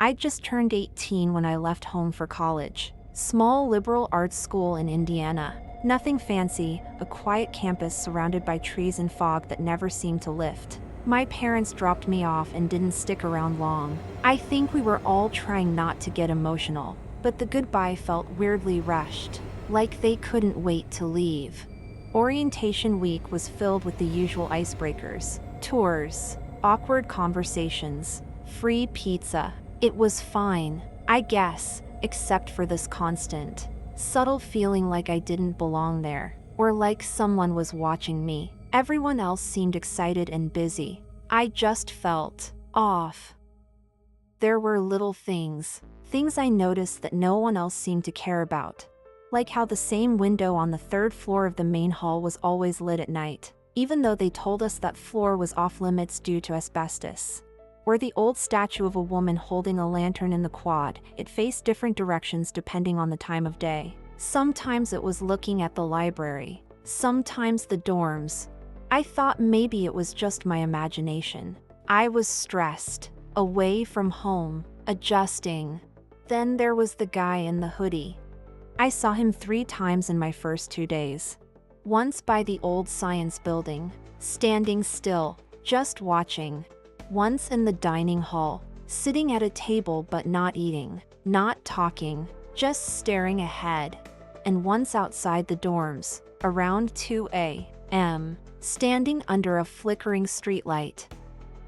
I just turned 18 when I left home for college. Small liberal arts school in Indiana. Nothing fancy, a quiet campus surrounded by trees and fog that never seemed to lift. My parents dropped me off and didn't stick around long. I think we were all trying not to get emotional, but the goodbye felt weirdly rushed, like they couldn't wait to leave. Orientation week was filled with the usual icebreakers, tours, awkward conversations, free pizza. It was fine, I guess, except for this constant, subtle feeling like I didn't belong there, or like someone was watching me. Everyone else seemed excited and busy. I just felt off. There were little things I noticed that no one else seemed to care about. Like how the same window on the third floor of the main hall was always lit at night, even though they told us that floor was off limits due to asbestos. Or the old statue of a woman holding a lantern in the quad. It faced different directions depending on the time of day. Sometimes it was looking at the library, sometimes the dorms. I thought maybe it was just my imagination. I was stressed, away from home, adjusting. Then there was the guy in the hoodie. I saw him 3 times in my first 2 days. Once by the old science building, standing still, just watching. Once in the dining hall, sitting at a table but not eating, not talking, just staring ahead. And once outside the dorms, around 2 a.m., standing under a flickering streetlight.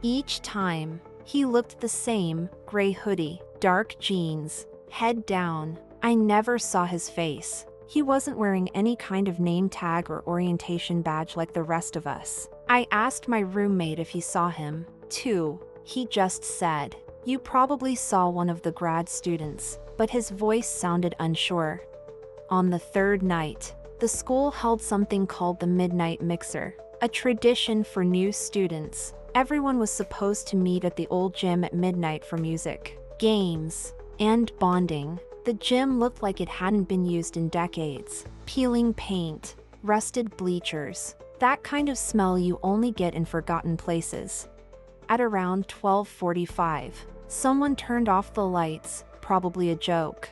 Each time, he looked the same, gray hoodie, dark jeans, head down. I never saw his face. He wasn't wearing any kind of name tag or orientation badge like the rest of us. I asked my roommate if he saw him, too. He just said, "You probably saw one of the grad students," but his voice sounded unsure. On the 3rd night, the school held something called the Midnight Mixer, a tradition for new students. Everyone was supposed to meet at the old gym at midnight for music, games, and bonding. The gym looked like it hadn't been used in decades. Peeling paint, rusted bleachers, that kind of smell you only get in forgotten places. At around 12:45, someone turned off the lights, probably a joke.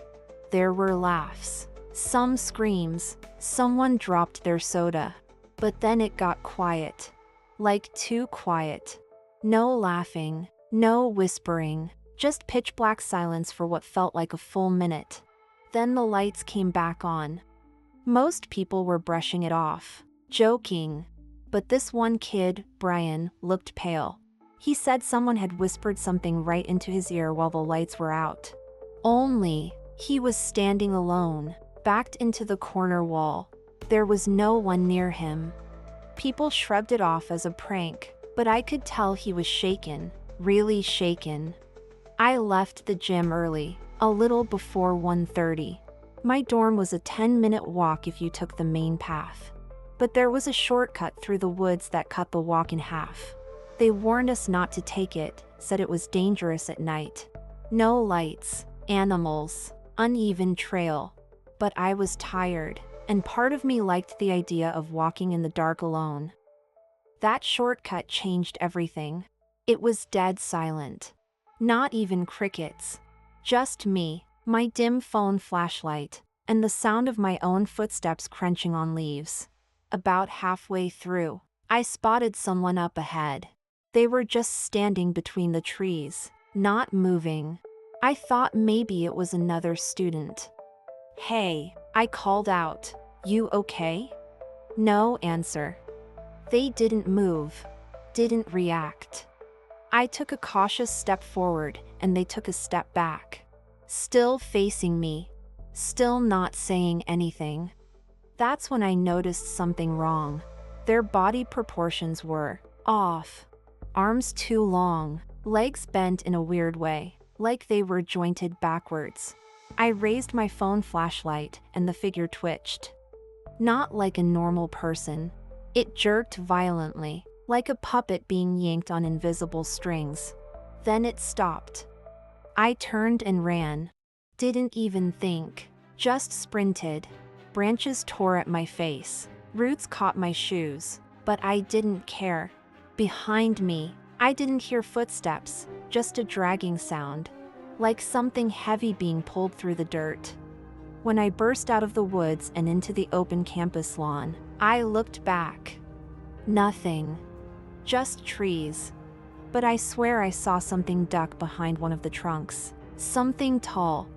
There were laughs, some screams, someone dropped their soda. But then it got quiet. Like too quiet. No laughing, no whispering, just pitch black silence for what felt like a full minute. Then the lights came back on. Most people were brushing it off, joking. But this one kid, Brian, looked pale. He said someone had whispered something right into his ear while the lights were out. Only, he was standing alone, backed into the corner wall. There was no one near him. People shrugged it off as a prank, but I could tell he was shaken, really shaken. I left the gym early, a little before 1:30. My dorm was a 10-minute walk if you took the main path. But there was a shortcut through the woods that cut the walk in half. They warned us not to take it, said it was dangerous at night. No lights, animals, uneven trail. But I was tired, and part of me liked the idea of walking in the dark alone. That shortcut changed everything. It was dead silent. Not even crickets. Just me, my dim phone flashlight, and the sound of my own footsteps crunching on leaves. About halfway through, I spotted someone up ahead. They were just standing between the trees, not moving. I thought maybe it was another student. "Hey," I called out. "You okay?" No answer. They didn't move, didn't react. I took a cautious step forward, and they took a step back. Still facing me, still not saying anything. That's when I noticed something wrong. Their body proportions were off. Arms too long, legs bent in a weird way, like they were jointed backwards. I raised my phone flashlight, and the figure twitched. Not like a normal person. It jerked violently, like a puppet being yanked on invisible strings. Then it stopped. I turned and ran. Didn't even think. Just sprinted. Branches tore at my face. Roots caught my shoes. But I didn't care. Behind me, I didn't hear footsteps, just a dragging sound. like something heavy being pulled through the dirt. When I burst out of the woods and into the open campus lawn, I looked back. Nothing. Just trees. But I swear I saw something duck behind one of the trunks. Something tall.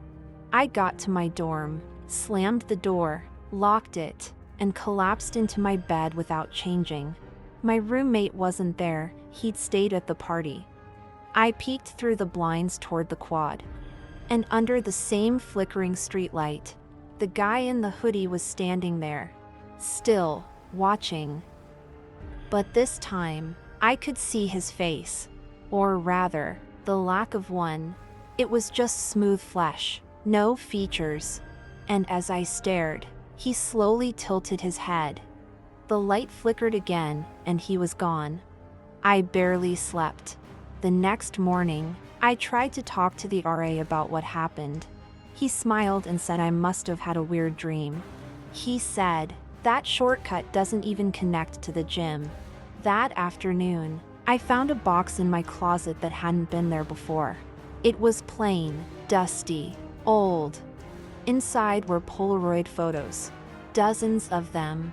I got to my dorm, slammed the door, locked it, and collapsed into my bed without changing. My roommate wasn't there, he'd stayed at the party. I peeked through the blinds toward the quad. And under the same flickering streetlight, the guy in the hoodie was standing there, still, watching. But this time, I could see his face. Or rather, the lack of one. It was just smooth flesh, no features. And as I stared, he slowly tilted his head. The light flickered again, and he was gone. I barely slept. The next morning, I tried to talk to the RA about what happened. He smiled and said I must have had a weird dream. He said, that shortcut doesn't even connect to the gym. That afternoon, I found a box in my closet that hadn't been there before. It was plain, dusty, old. Inside were Polaroid photos, dozens of them,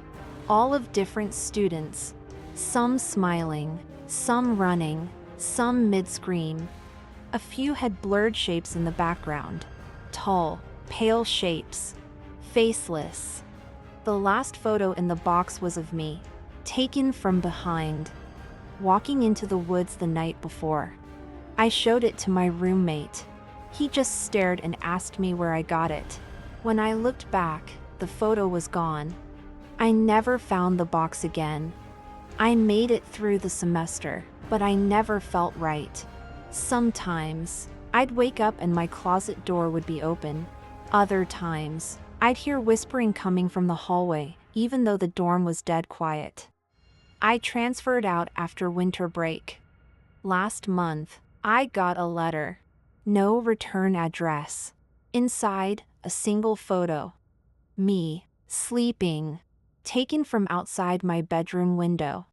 all of different students, some smiling, some running, some mid-scream. A few had blurred shapes in the background, tall, pale shapes, faceless. The last photo in the box was of me, taken from behind, walking into the woods the night before. I showed it to my roommate. He just stared and asked me where I got it. When I looked back, the photo was gone. I never found the box again. I made it through the semester, but I never felt right. Sometimes, I'd wake up and my closet door would be open. Other times, I'd hear whispering coming from the hallway, even though the dorm was dead quiet. I transferred out after winter break. Last month, I got a letter. No return address. Inside, a single photo. Me, sleeping, taken from outside my bedroom window.